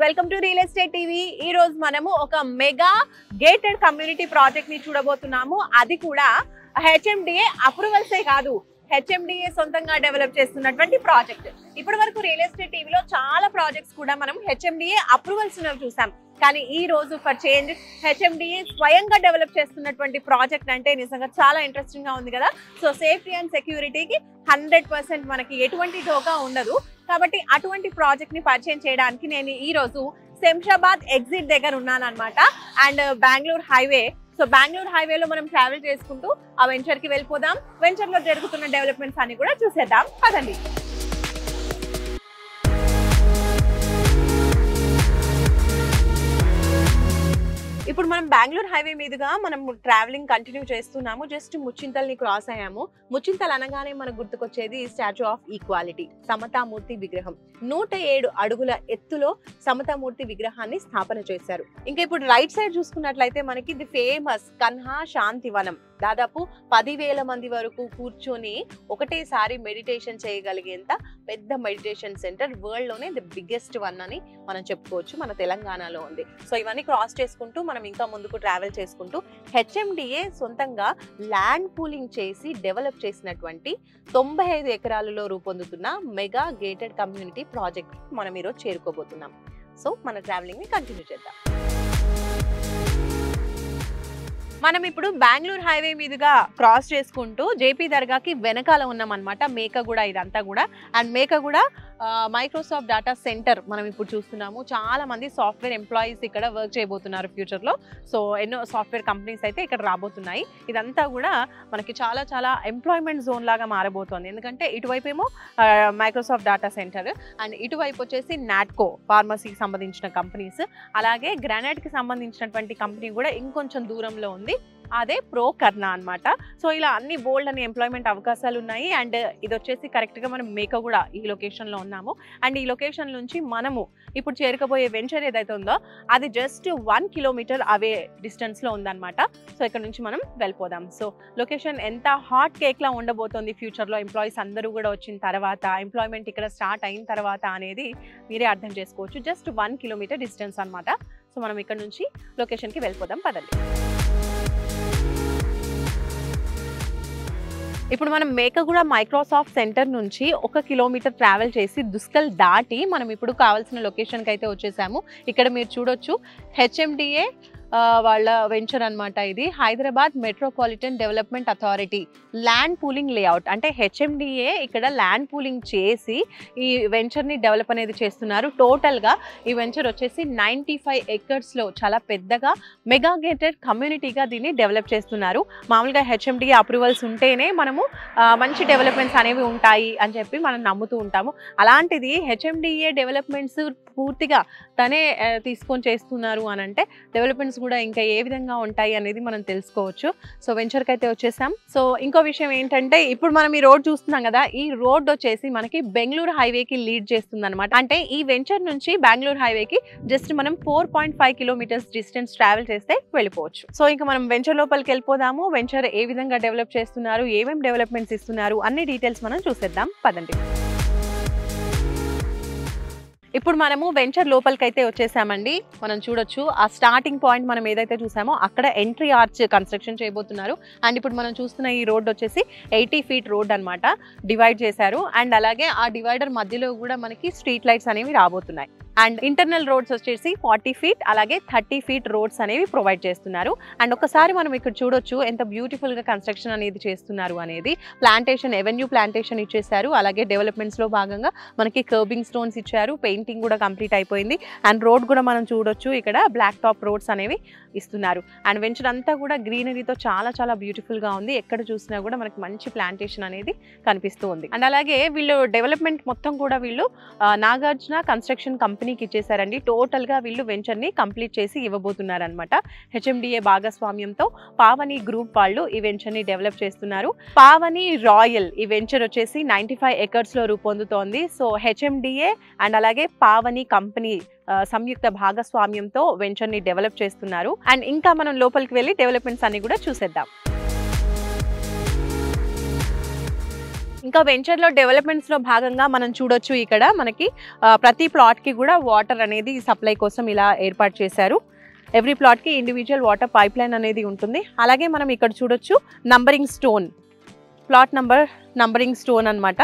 Welcome to real estate TV. ఈ రోజు మనము ఒక మెగా గేటెడ్ కమ్యూనిటీ ప్రాజెక్ట్ ని చూడబోతున్నాము. అది కూడా హెచ్ఎండిఏ అప్రూవల్సే కాదు, హెచ్ఎండిఏ సొంతంగా డెవలప్ చేస్తున్నటువంటి ప్రాజెక్ట్. ఇప్పటి వరకు రియల్ ఎస్టేట్ టీవీలో చాలా ప్రాజెక్ట్స్ కూడా మనం హెచ్ఎండిఏ అప్రూవల్స్ చూసాం. కానీ ఈ రోజు ఫర్ చేంజ్ హెచ్ఎండిఏ స్వయంగా డెవలప్ చేస్తున్నటువంటి ప్రాజెక్ట్ అంటే నిజంగా చాలా ఇంట్రెస్టింగ్ గా ఉంది కదా. సో సేఫ్టీ అండ్ సెక్యూరిటీకి 100% మనకి ఎటువంటి ఢోకా ఉండదు. కాబట్టి అటువంటి ప్రాజెక్ట్ ని పరిచయం చేయడానికి నేను ఈ రోజు శంషాబాద్ ఎగ్జిట్ దగ్గర ఉన్నాను అనమాట. And Bengaluru highway. So Bengaluru హైవేలో మనం ట్రావెల్ చేసుకుంటూ ఆ వెంచర్ కి వెళ్ళిపోదాం. వెంచర్ లో జరుగుతున్న డెవలప్మెంట్స్ అన్ని కూడా చూసేద్దాం పదండి. ఇప్పుడు మనం బెంగళూరు హైవే మీదుగా మనం ట్రావెలింగ్ కంటిన్యూ చేస్తున్నాము. జస్ట్ ముచ్చింతల్ని క్రాస్ అయ్యాము. ముచ్చింతల్ అనగానే మనకు గుర్తుకొచ్చేది స్టాచ్యూ ఆఫ్ ఈక్వాలిటీ, సమతామూర్తి విగ్రహం. 107 అడుగుల ఎత్తులో సమతామూర్తి విగ్రహాన్ని స్థాపన చేశారు. ఇంకా ఇప్పుడు రైట్ సైడ్ చూసుకున్నట్లయితే మనకి ది ఫేమస్ కన్హా శాంతివనం. దాదాపు 10,000 మంది వరకు కూర్చొని ఒకటేసారి మెడిటేషన్ చేయగలిగేంత పెద్ద మెడిటేషన్ సెంటర్, వరల్డ్ లోనే ది బిగ్గెస్ట్ వన్ అని మనం చెప్పుకోవచ్చు. మన తెలంగాణలో ఉంది. సో ఇవన్నీ క్రాస్ చేసుకుంటూ మనం ఇంకా ముందుకు ట్రావెల్ చేసుకుంటూ హెచ్ఎండిఏ సొంతంగా ల్యాండ్ పూలింగ్ చేసి డెవలప్ చేసినటువంటి 95 ఎకరాలలో రూపొందుతున్న మెగా గేటెడ్ కమ్యూనిటీ ప్రాజెక్ట్ మనం ఈరోజు చేరుకోబోతున్నాం. సో మన ట్రావెలింగ్ ని కంటిన్యూ చేద్దాం. మనం ఇప్పుడు బెంగళూరు హైవే మీదుగా క్రాస్ చేసుకుంటూ జేపీ దర్గాకి వెనకాల ఉన్నాం అనమాట. మేకగూడ ఇదంతా కూడా. And Mekaguda Microsoft data centre మనం ఇప్పుడు చూస్తున్నాము. చాలా మంది సాఫ్ట్వేర్ ఎంప్లాయీస్ ఇక్కడ వర్క్ చేయబోతున్నారు ఫ్యూచర్లో. సో ఎన్నో సాఫ్ట్వేర్ కంపెనీస్ అయితే ఇక్కడ రాబోతున్నాయి. ఇదంతా కూడా మనకి చాలా చాలా ఎంప్లాయ్మెంట్ జోన్ లాగా మారబోతోంది. ఎందుకంటే ఇటువైపు ఏమో మైక్రోసాఫ్ట్ డేటా సెంటర్, అండ్ ఇటువైపు వచ్చేసి నాట్కో ఫార్మసీకి సంబంధించిన కంపెనీస్, అలాగే గ్రానైట్కి సంబంధించినటువంటి కంపెనీ కూడా ఇంకొంచెం దూరంలో ఉంది. అదే ప్రో కర్నా అనమాట. సో ఇలా అన్ని బోల్డ్ అని ఎంప్లాయ్మెంట్ అవకాశాలు ఉన్నాయి. అండ్ ఇది వచ్చేసి కరెక్ట్గా మనం మేకగూడ ఈ లొకేషన్లో ఉన్నాము. అండ్ ఈ లొకేషన్ నుంచి మనము ఇప్పుడు చేరుకోబోయే వెంచర్ ఏదైతే ఉందో అది జస్ట్ 1 కిలోమీటర్ అవే డిస్టెన్స్లో ఉందన్నమాట. సో ఇక్కడ నుంచి మనం వెళ్ళిపోదాం. సో లొకేషన్ ఎంత హాట్ కేక్లా ఉండబోతోంది ఫ్యూచర్లో ఎంప్లాయీస్ అందరూ కూడా వచ్చిన తర్వాత, ఎంప్లాయ్మెంట్ ఇక్కడ స్టార్ట్ అయిన తర్వాత అనేది మీరే అర్థం చేసుకోవచ్చు. జస్ట్ 1 కిలోమీటర్ డిస్టెన్స్ అనమాట. సో మనం ఇక్కడ నుంచి లొకేషన్కి వెళ్ళిపోదాం పదండి. ఇప్పుడు మనం మేకగూడ మైక్రోసాఫ్ట్ సెంటర్ నుంచి 1 కిలోమీటర్ ట్రావెల్ చేసి దుస్కల్ దాటి మనం ఇప్పుడు కావాల్సిన లొకేషన్కి అయితే వచ్చేసాము. ఇక్కడ మీరు చూడొచ్చు హెచ్ఎండిఏ వాళ్ళ వెంచర్ అనమాట. ఇది Hyderabad metropolitan development authority land pooling layout. అంటే హెచ్ఎండిఏ ఇక్కడ ల్యాండ్ పూలింగ్ చేసి ఈ వెంచర్ని డెవలప్ అనేది చేస్తున్నారు. టోటల్గా ఈ వెంచర్ వచ్చేసి 95 ఎకర్స్లో చాలా పెద్దగా మెగా గేటెడ్ కమ్యూనిటీగా దీన్ని డెవలప్ చేస్తున్నారు. మామూలుగా హెచ్ఎండిఏ అప్రూవల్స్ ఉంటేనే మనము మంచి డెవలప్మెంట్స్ అనేవి ఉంటాయి అని చెప్పి మనం నమ్ముతూ ఉంటాము. అలాంటిది హెచ్ఎండిఏ డెవలప్మెంట్స్ పూర్తిగా తనే తీసుకొని చేస్తున్నారు అని అంటే డెవలప్మెంట్స్ కూడా ఇంకా ఏ విధంగా ఉంటాయి అనేది మనం తెలుసుకోవచ్చు. సో వెంచర్కి అయితే వచ్చేసాం. సో ఇంకో విషయం ఏంటంటే ఇప్పుడు మనం ఈ రోడ్ చూస్తున్నాం కదా, ఈ రోడ్ వచ్చేసి మనకి బెంగళూరు హైవేకి లీడ్ చేస్తుంది అనమాట. అంటే ఈ వెంచర్ నుంచి బెంగళూరు హైవేకి జస్ట్ మనం 4.5 కిలోమీటర్స్ డిస్టెన్స్ ట్రావెల్ చేస్తే వెళ్ళిపోవచ్చు. సో ఇంకా మనం వెంచర్ లోపలికి వెళ్ళిపోదాము. వెంచర్ ఏ విధంగా డెవలప్ చేస్తున్నారు, ఏమేమి డెవలప్మెంట్స్ ఇస్తున్నారు అన్ని డీటెయిల్స్ మనం చూసేద్దాం పదండి. ఇప్పుడు మనము వెంచర్ లోపలికి అయితే వచ్చేసామండి. మనం చూడొచ్చు ఆ స్టార్టింగ్ పాయింట్ మనం ఏదైతే చూసామో అక్కడ ఎంట్రీ ఆర్చ్ కన్స్ట్రక్షన్ చేయబోతున్నారు. అండ్ ఇప్పుడు మనం చూస్తున్న ఈ రోడ్ వచ్చేసి 80 ఫీట్ రోడ్ అనమాట, డివైడ్ చేశారు. అండ్ అలాగే ఆ డివైడర్ మధ్యలో కూడా మనకి స్ట్రీట్ లైట్స్ అనేవి రాబోతున్నాయి. అండ్ ఇంటర్నల్ రోడ్స్ వచ్చేసి 40 ఫీట్ అలాగే 30 ఫీట్ రోడ్స్ అనేవి ప్రొవైడ్ చేస్తున్నారు. అండ్ ఒకసారి మనం ఇక్కడ చూడొచ్చు ఎంత బ్యూటిఫుల్ గా కన్స్ట్రక్షన్ అనేది చేస్తున్నారు అనేది. ప్లాంటేషన్, ఎవెన్యూ ప్లాంటేషన్ ఇచ్చేసారు. అలాగే డెవలప్మెంట్స్ లో భాగంగా మనకి కర్బింగ్ స్టోన్స్ ఇచ్చారు. పెయింటింగ్ కూడా కంప్లీట్ అయిపోయింది. అండ్ రోడ్ కూడా మనం చూడొచ్చు ఇక్కడ బ్లాక్ టాప్ రోడ్స్ అనేవి ఇస్తున్నారు. అండ్ వెంచర్ అంతా కూడా గ్రీనరీతో చాలా చాలా బ్యూటిఫుల్ గా ఉంది. ఎక్కడ చూసినా కూడా మనకి మంచి ప్లాంటేషన్ అనేది కనిపిస్తూ ఉంది. అండ్ అలాగే వీళ్ళు డెవలప్మెంట్ మొత్తం కూడా వీళ్ళు నాగార్జున కన్స్ట్రక్షన్ కంపెనీకి ఇచ్చేసారండి. టోటల్ గా వీళ్ళు వెంచర్ ని కంప్లీట్ చేసి ఇవ్వబోతున్నారు అనమాట. హెచ్ఎండిఏ భాగస్వామ్యంతో పావని గ్రూప్ వాళ్ళు ఈ వెంచర్ ని డెవలప్ చేస్తున్నారు. పావని రాయల్ ఈ వెంచర్ వచ్చేసి 95 ఎకర్స్ లో రూపొందుతోంది. సో హెచ్ఎండిఏ అండ్ అలాగే పావని కంపెనీ సంయుక్త భాగస్వామ్యంతో వెంచర్ ని డెవలప్ చేస్తున్నారు. అండ్ ఇంకా మనం లోపలికి వెళ్ళి డెవలప్మెంట్స్ అన్ని కూడా చూసేద్దాం. ఇంకా వెంచర్లో డెవలప్మెంట్స్లో భాగంగా మనం చూడొచ్చు ఇక్కడ మనకి ప్రతి ప్లాట్కి కూడా వాటర్ అనేది సప్లై కోసం ఇలా ఏర్పాటు చేశారు. ఎవ్రీ ప్లాట్కి ఇండివిజువల్ వాటర్ పైప్ లైన్ అనేది ఉంటుంది. అలాగే మనం ఇక్కడ చూడొచ్చు numbering stone, plot numbering stone అన్నమాట.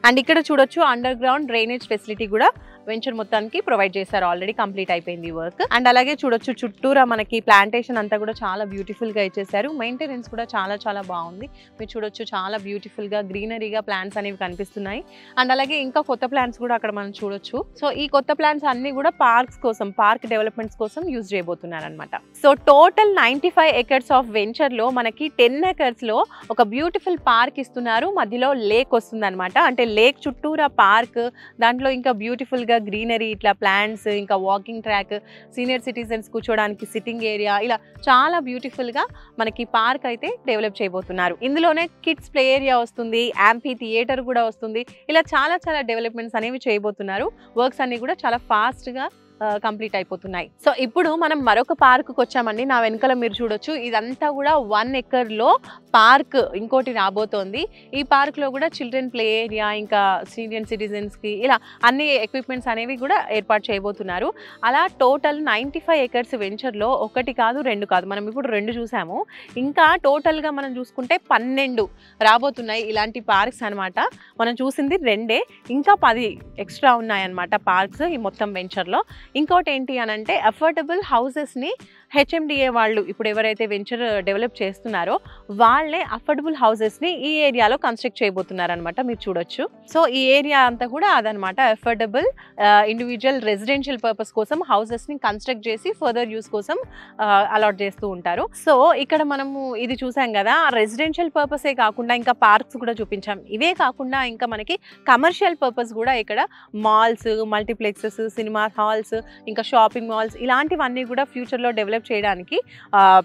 అండ్ ఇక్కడ చూడొచ్చు అండర్ గ్రౌండ్ డ్రైనేజ్ ఫెసిలిటీ కూడా వెంచర్ మొత్తానికి ప్రొవైడ్ చేశారు. ఆల్రెడీ కంప్లీట్ అయిపోయింది వర్క్. అండ్ అలాగే చూడొచ్చు చుట్టూరా మనకి ప్లాంటేషన్ అంతా కూడా చాలా బ్యూటిఫుల్ గా ఇచ్చేసారు. మెయింటెనెన్స్ కూడా చాలా చాలా బాగుంది. మీరు చూడొచ్చు చాలా బ్యూటిఫుల్ గా గ్రీనరీగా ప్లాంట్స్ అనేవి కనిపిస్తున్నాయి. అండ్ అలాగే ఇంకా కొత్త ప్లాంట్స్ కూడా అక్కడ మనం చూడొచ్చు. సో ఈ కొత్త ప్లాంట్స్ అన్ని కూడా పార్క్స్ కోసం, పార్క్ డెవలప్మెంట్స్ కోసం యూజ్ చేయబోతున్నారు అనమాట. So total 95 acres of venture లో మనకి 10 acres లో ఒక బ్యూటిఫుల్ పార్క్ ఇస్తున్నారు. మధ్యలో లేక్ వస్తుంది అనమాట. అంటే లేక్ చుట్టూరా పార్క్, దాంట్లో ఇంకా బ్యూటిఫుల్ గా గ్రీనరీ, ఇట్లా ప్లాంట్స్, ఇంకా వాకింగ్ ట్రాక్, సీనియర్ సిటిజన్స్ కూర్చోడానికి సిట్టింగ్ ఏరియా, ఇలా చాలా బ్యూటిఫుల్ గా మనకి పార్క్ అయితే డెవలప్ చేయబోతున్నారు. ఇందులోనే కిడ్స్ ప్లే ఏరియా వస్తుంది, యాంఫీ థియేటర్ కూడా వస్తుంది. ఇలా చాలా చాలా డెవలప్మెంట్స్ అనేవి చేయబోతున్నారు. వర్క్స్ అన్ని కూడా చాలా ఫాస్ట్ గా కంప్లీట్ అయిపోతున్నాయి. సో ఇప్పుడు మనం మరొక పార్క్ వచ్చామండి. నా వెనకాల మీరు చూడొచ్చు, ఇదంతా కూడా 1 acre లో పార్క్ ఇంకోటి రాబోతోంది. ఈ పార్క్ లో కూడా చిల్డ్రన్ ప్లే ఏరియా, ఇంకా సీనియర్ సిటిజన్స్ కి ఇలా అన్ని ఎక్విప్మెంట్స్ అనేవి కూడా ఏర్పాటు చేయబోతున్నారు. అలా టోటల్ 95 acres వెంచర్ లో ఒకటి కాదు, 2 కాదు, మనం ఇప్పుడు 2 చూసాము. ఇంకా టోటల్ గా మనం చూసుకుంటే 12 రాబోతున్నాయి ఇలాంటి పార్క్స్ అనమాట. మనం చూసింది 2, ఇంకా 10 ఎక్స్ట్రా ఉన్నాయన్నమాట పార్క్స్ ఈ మొత్తం వెంచర్ లో. ఇంకోటి ఏంటి అని అంటే అఫోర్డబుల్ హౌసెస్ని హెచ్ఎండిఏ వాళ్ళు ఇప్పుడు ఎవరైతే వెంచర్ డెవలప్ చేస్తున్నారో వాళ్ళే అఫోర్డబుల్ హౌసెస్ని ఈ ఏరియాలో కన్స్ట్రక్ట్ చేయబోతున్నారు అనమాట. మీరు చూడొచ్చు. సో ఈ ఏరియా అంతా కూడా అదనమాట, అఫోర్డబుల్ ఇండివిజువల్ రెసిడెన్షియల్ పర్పస్ కోసం హౌసెస్ని కన్స్ట్రక్ట్ చేసి ఫర్దర్ యూస్ కోసం అలాట్ చేస్తూ ఉంటారు. సో ఇక్కడ మనము ఇది చూసాం కదా, రెసిడెన్షియల్ పర్పసే కాకుండా ఇంకా పార్క్స్ కూడా చూపించాం. ఇవే కాకుండా ఇంకా మనకి కమర్షియల్ పర్పస్ కూడా ఇక్కడ మాల్స్, మల్టీప్లెక్సెస్, సినిమా హాల్స్, ఇంకా షాపింగ్ మాల్స్ ఇలాంటివన్నీ కూడా ఫ్యూచర్లో డెవలప్ చేయడానికి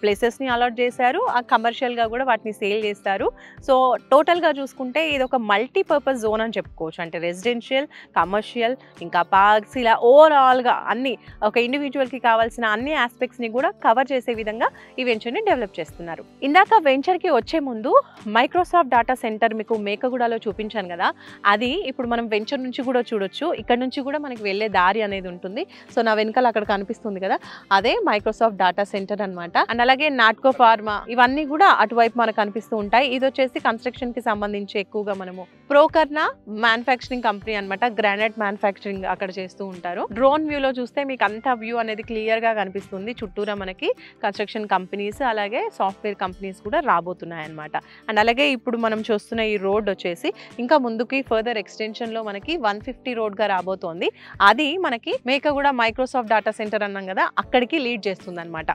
ప్లేసెస్ని అలాట్ చేశారు. ఆ కమర్షియల్గా కూడా వాటిని సేల్ చేస్తారు. సో టోటల్గా చూసుకుంటే ఇది ఒక మల్టీపర్పస్ జోన్ అని చెప్పుకోవచ్చు. అంటే రెసిడెన్షియల్, కమర్షియల్, ఇంకా పార్క్స్, ఇలా ఓవరాల్గా అన్ని ఒక ఇండివిజువల్కి కావాల్సిన అన్ని ఆస్పెక్ట్స్ని కూడా కవర్ చేసే విధంగా ఈ వెంచర్ని డెవలప్ చేస్తున్నారు. ఇందాక వెంచర్కి వచ్చే ముందు మైక్రోసాఫ్ట్ డేటా సెంటర్ మీకు మేకగూడలో చూపించాను కదా, అది ఇప్పుడు మనం వెంచర్ నుంచి కూడా చూడొచ్చు. ఇక్కడ నుంచి కూడా మనకి వెళ్ళే దారి అనేది ఉంటుంది. సో నా వెనకాల అక్కడ కనిపిస్తుంది కదా, అదే మైక్రోసాఫ్ట్ డేటా సెంటర్ అన్నమాట. అండ్ అలాగే నాట్కో ఫార్మా ఇవన్నీ కూడా అటువైపు మనకు కనిపిస్తూ ఉంటాయి. ఇది వచ్చేసి కన్స్ట్రక్షన్ కి సంబంధించి ఎక్కువగా మనము ప్రోకర్నా మ్యానుఫ్యాక్చరింగ్ కంపెనీ అన్నమాట. గ్రానైట్ మ్యానుఫ్యాక్చరింగ్ అక్కడ చేస్తూ ఉంటారు. డ్రోన్ వ్యూలో చూస్తే మీకు అంతా వ్యూ అనేది క్లియర్ గా కనిపిస్తుంది. చుట్టూరా మనకి కన్స్ట్రక్షన్ కంపెనీస్ అలాగే సాఫ్ట్వేర్ కంపెనీస్ కూడా రాబోతున్నాయి అన్నమాట. అండ్ అలాగే ఇప్పుడు మనం చూస్తున్న ఈ రోడ్ వచ్చేసి ఇంకా ముందుకి ఫర్దర్ ఎక్స్టెన్షన్ లో మనకి 150 రోడ్ గా రాబోతోంది. అది మనకి మేకగూడ మైక్రోసాఫ్ట్ డేటా సెంటర్ అన్నాం కదా, అక్కడికి లీడ్ చేస్తుంది అనమాట.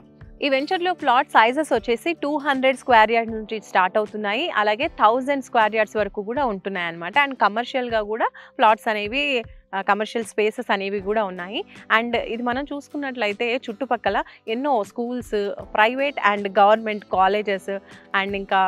ఈ వెంచర్లో ప్లాట్ సైజెస్ వచ్చేసి 200 square yards నుంచి స్టార్ట్ అవుతున్నాయి. అలాగే 1000 square yards వరకు కూడా ఉంటున్నాయి అనమాట. అండ్ కమర్షియల్గా కూడా ప్లాట్స్ అనేవి, కమర్షియల్ స్పేసెస్ అనేవి కూడా ఉన్నాయి. అండ్ ఇది మనం చూసుకున్నట్లయితే చుట్టుపక్కల ఎన్నో schools, private and government colleges, and ఇంకా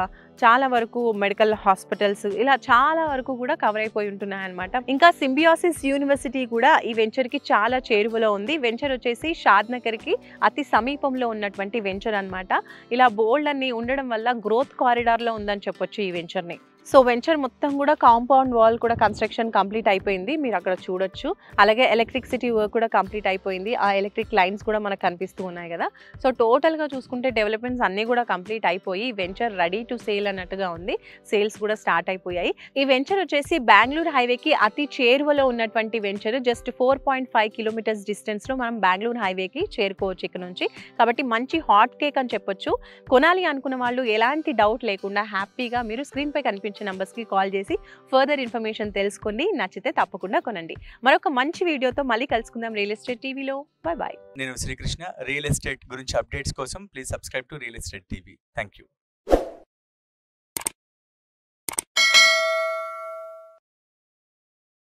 చాలా వరకు మెడికల్ హాస్పిటల్స్, ఇలా చాలా వరకు కూడా కవర్ అయిపోయి ఉంటున్నాయి అనమాట. ఇంకా సింబియోసిస్ యూనివర్సిటీ కూడా ఈ వెంచర్కి చాలా చేరువలో ఉంది. వెంచర్ వచ్చేసి షాద్నగర్కి అతి సమీపంలో ఉన్నటువంటి వెంచర్ అనమాట. ఇలా బోల్డ్ అన్ని ఉండడం వల్ల గ్రోత్ కారిడార్లో ఉందని చెప్పొచ్చు ఈ వెంచర్ని. సో వెంచర్ మొత్తం కూడా కాంపౌండ్ వాల్ కూడా కన్స్ట్రక్షన్ కంప్లీట్ అయిపోయింది, మీరు అక్కడ చూడొచ్చు. అలాగే ఎలక్ట్రిసిటీ వర్క్ కూడా కంప్లీట్ అయిపోయింది. ఆ ఎలక్ట్రిక్ లైన్స్ కూడా మనకు కనిపిస్తూ ఉన్నాయి కదా. సో టోటల్గా చూసుకుంటే డెవలప్మెంట్స్ అన్నీ కూడా కంప్లీట్ అయిపోయి వెంచర్ రెడీ టు సేల్ అన్నట్టుగా ఉంది. సేల్స్ కూడా స్టార్ట్ అయిపోయాయి. ఈ వెంచర్ వచ్చేసి బెంగళూరు హైవేకి అతి చేరువలో ఉన్నటువంటి వెంచర్. జస్ట్ 4.5 kilometers డిస్టెన్స్లో మనం బెంగళూరు హైవేకి చేరుకోవచ్చు ఇక్కడ నుంచి. కాబట్టి మంచి హాట్ కేక్ అని చెప్పొచ్చు. కొనాలి అనుకున్న వాళ్ళు ఎలాంటి డౌట్ లేకుండా హ్యాపీగా మీరు స్క్రీన్పై కనిపించే నంబర్స్కి కాల్ చేసి ఫర్దర్ ఇన్ఫర్మేషన్ తెలుసుకోండి. నచ్చితే తప్పకుండా కొనండి. మరొక మంచి వీడియోతో మళ్ళీ కలుసుకుందాం రియల్ ఎస్టేట్ టీవీలో. Bye bye. నేను శ్రీకృష్ణ. రియల్ ఎస్టేట్ గురించి అప్డేట్స్ కోసం please subscribe to real estate TV. Thank you.